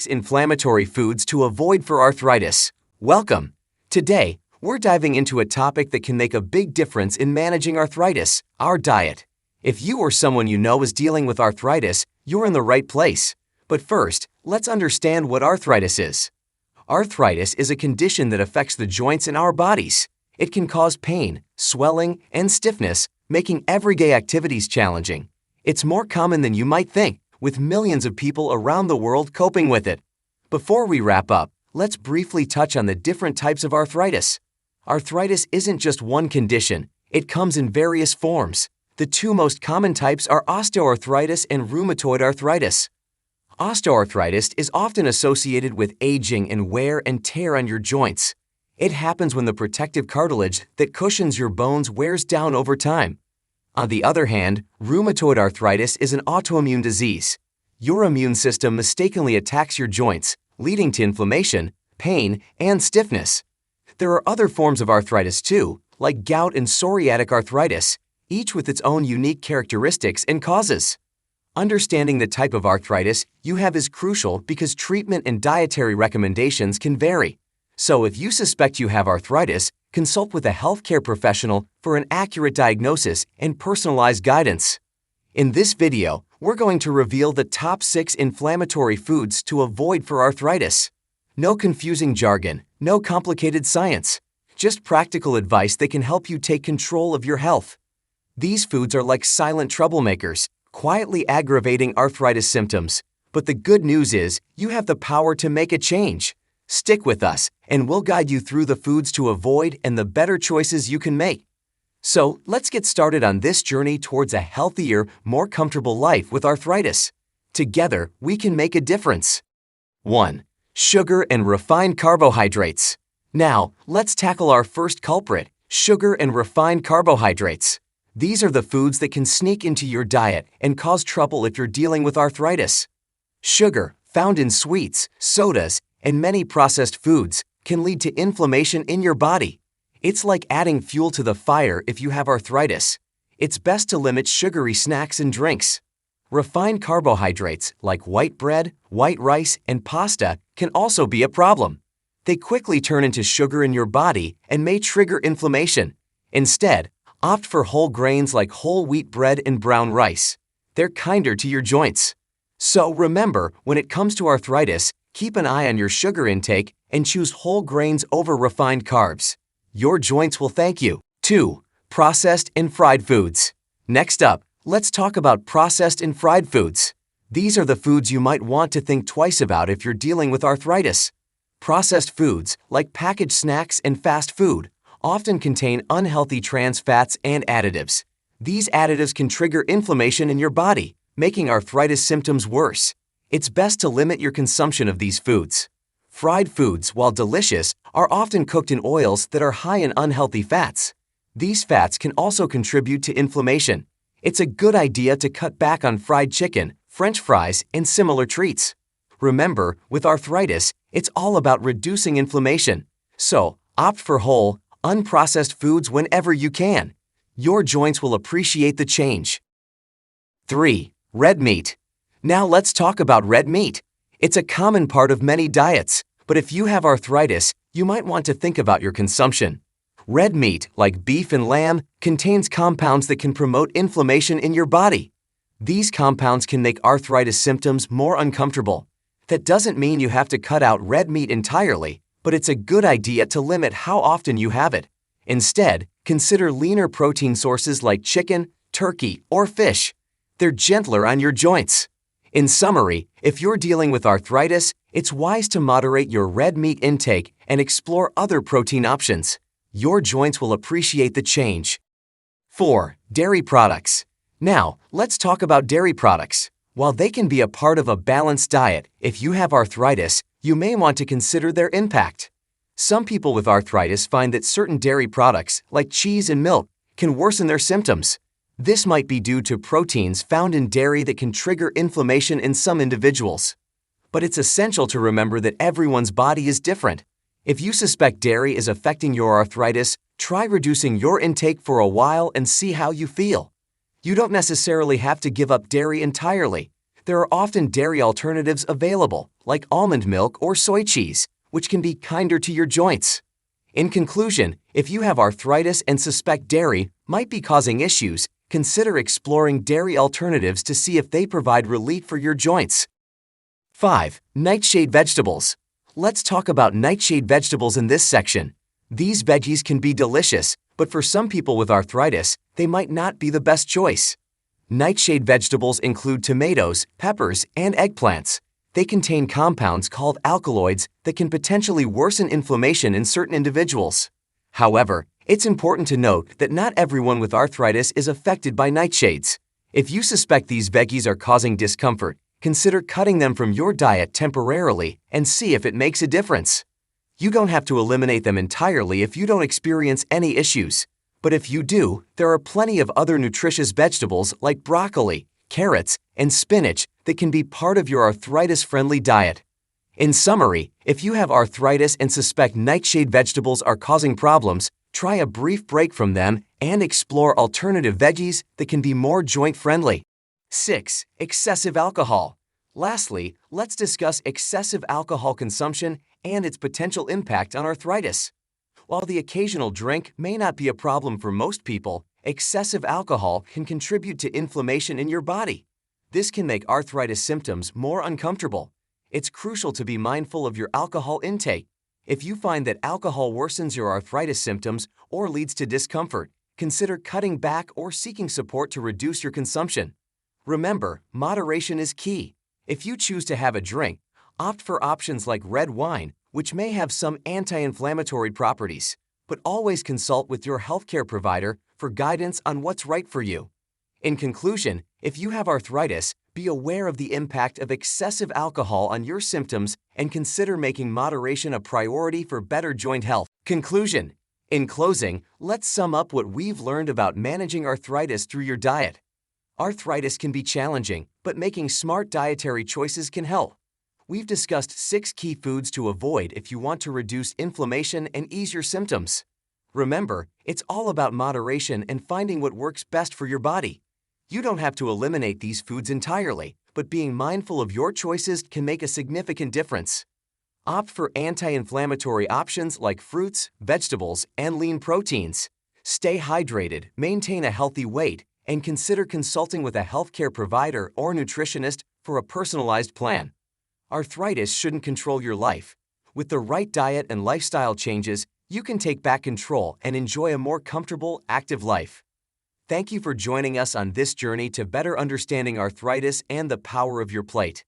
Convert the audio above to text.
Inflammatory foods to avoid for arthritis. Welcome! Today, we're diving into a topic that can make a big difference in managing arthritis, our diet. If you or someone you know is dealing with arthritis, you're in the right place. But first, let's understand what arthritis is. Arthritis is a condition that affects the joints in our bodies. It can cause pain, swelling, and stiffness, making everyday activities challenging. It's more common than you might think, with millions of people around the world coping with it. Before we wrap up, let's briefly touch on the different types of arthritis. Arthritis isn't just one condition, it comes in various forms. The two most common types are osteoarthritis and rheumatoid arthritis. Osteoarthritis is often associated with aging and wear and tear on your joints. It happens when the protective cartilage that cushions your bones wears down over time. On the other hand, rheumatoid arthritis is an autoimmune disease. Your immune system mistakenly attacks your joints, leading to inflammation, pain, and stiffness. There are other forms of arthritis too, like gout and psoriatic arthritis, each with its own unique characteristics and causes. Understanding the type of arthritis you have is crucial because treatment and dietary recommendations can vary. So if you suspect you have arthritis, consult with a healthcare professional for an accurate diagnosis and personalized guidance. In this video, we're going to reveal the top 6 inflammatory foods to avoid for arthritis. No confusing jargon, no complicated science, just practical advice that can help you take control of your health. These foods are like silent troublemakers, quietly aggravating arthritis symptoms. But the good news is, you have the power to make a change. Stick with us, and we'll guide you through the foods to avoid and the better choices you can make. So, let's get started on this journey towards a healthier, more comfortable life with arthritis. Together, we can make a difference. 1. Sugar and refined carbohydrates. Now, let's tackle our first culprit, sugar and refined carbohydrates. These are the foods that can sneak into your diet and cause trouble if you're dealing with arthritis. Sugar, found in sweets, sodas, and many processed foods, can lead to inflammation in your body. It's like adding fuel to the fire if you have arthritis. It's best to limit sugary snacks and drinks. Refined carbohydrates like white bread, white rice, and pasta can also be a problem. They quickly turn into sugar in your body and may trigger inflammation. Instead, opt for whole grains like whole wheat bread and brown rice. They're kinder to your joints. So remember, when it comes to arthritis, keep an eye on your sugar intake and choose whole grains over refined carbs. Your joints will thank you. 2. Processed and fried foods. Next up, let's talk about processed and fried foods. These are the foods you might want to think twice about if you're dealing with arthritis. Processed foods, like packaged snacks and fast food, often contain unhealthy trans fats and additives. These additives can trigger inflammation in your body, making arthritis symptoms worse. It's best to limit your consumption of these foods. Fried foods, while delicious, are often cooked in oils that are high in unhealthy fats. These fats can also contribute to inflammation. It's a good idea to cut back on fried chicken, French fries, and similar treats. Remember, with arthritis, it's all about reducing inflammation. So, opt for whole, unprocessed foods whenever you can. Your joints will appreciate the change. 3. Red meat. Now let's talk about red meat. It's a common part of many diets, but if you have arthritis, you might want to think about your consumption. Red meat, like beef and lamb, contains compounds that can promote inflammation in your body. These compounds can make arthritis symptoms more uncomfortable. That doesn't mean you have to cut out red meat entirely, but it's a good idea to limit how often you have it. Instead, consider leaner protein sources like chicken, turkey, or fish. They're gentler on your joints. In summary, if you're dealing with arthritis, it's wise to moderate your red meat intake and explore other protein options. Your joints will appreciate the change. 4. Dairy products. Now, let's talk about dairy products. While they can be a part of a balanced diet, if you have arthritis, you may want to consider their impact. Some people with arthritis find that certain dairy products, like cheese and milk, can worsen their symptoms. This might be due to proteins found in dairy that can trigger inflammation in some individuals. But it's essential to remember that everyone's body is different. If you suspect dairy is affecting your arthritis, try reducing your intake for a while and see how you feel. You don't necessarily have to give up dairy entirely. there are often dairy alternatives available, like almond milk or soy cheese, which can be kinder to your joints. In conclusion, if you have arthritis and suspect dairy might be causing issues, consider exploring dairy alternatives to see if they provide relief for your joints. 5. Nightshade vegetables. Let's talk about nightshade vegetables in this section. These veggies can be delicious, but for some people with arthritis, they might not be the best choice. Nightshade vegetables include tomatoes, peppers, and eggplants. They contain compounds called alkaloids that can potentially worsen inflammation in certain individuals. However, it's important to note that not everyone with arthritis is affected by nightshades. If you suspect these veggies are causing discomfort, consider cutting them from your diet temporarily and see if it makes a difference. You don't have to eliminate them entirely if you don't experience any issues. But if you do, there are plenty of other nutritious vegetables like broccoli, carrots, and spinach that can be part of your arthritis-friendly diet. In summary, if you have arthritis and suspect nightshade vegetables are causing problems, try a brief break from them and explore alternative veggies that can be more joint-friendly. 6. Excessive alcohol. Lastly, let's discuss excessive alcohol consumption and its potential impact on arthritis. While the occasional drink may not be a problem for most people, excessive alcohol can contribute to inflammation in your body. This can make arthritis symptoms more uncomfortable. It's crucial to be mindful of your alcohol intake. If you find that alcohol worsens your arthritis symptoms or leads to discomfort, consider cutting back or seeking support to reduce your consumption. Remember, moderation is key. If you choose to have a drink, opt for options like red wine, which may have some anti-inflammatory properties, but always consult with your healthcare provider for guidance on what's right for you. In conclusion, if you have arthritis, be aware of the impact of excessive alcohol on your symptoms and consider making moderation a priority for better joint health. Conclusion. In closing, let's sum up what we've learned about managing arthritis through your diet. Arthritis can be challenging, but making smart dietary choices can help. We've discussed 6 key foods to avoid if you want to reduce inflammation and ease your symptoms. Remember, it's all about moderation and finding what works best for your body. You don't have to eliminate these foods entirely, but being mindful of your choices can make a significant difference. Opt for anti-inflammatory options like fruits, vegetables, and lean proteins. Stay hydrated, maintain a healthy weight, and consider consulting with a healthcare provider or nutritionist for a personalized plan. Arthritis shouldn't control your life. With the right diet and lifestyle changes, you can take back control and enjoy a more comfortable, active life. Thank you for joining us on this journey to better understanding arthritis and the power of your plate.